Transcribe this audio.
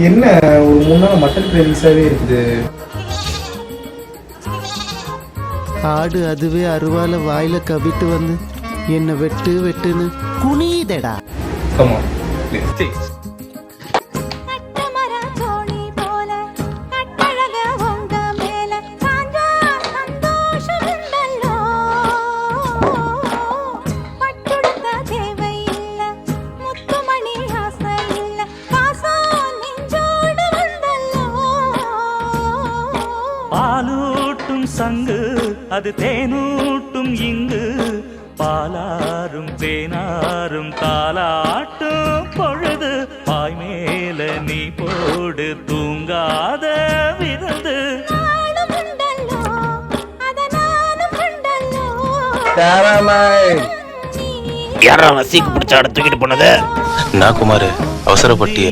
என்ன ஒரு 3 நாள் மட்டன் கிரேவிங்ஸாவே இருக்குது. ஆடு அதுவே அருவால வாயில கவிட்டு வந்து என்ன வெட்டு வெட்டுன்னு குனிதடா. Come on, please. பாலூட்டும் சங்கு அது தேனூட்டும் இங்கு பாலாரும் தேனாரும் தாலாட்டும் பொழுது பாய் மேல நீ போடு தூங்காத விருந்து. யாரா சீக்கு பிடிச்ச தூக்கிட்டு போனது? நான் குமார் அவசரப்பட்டிய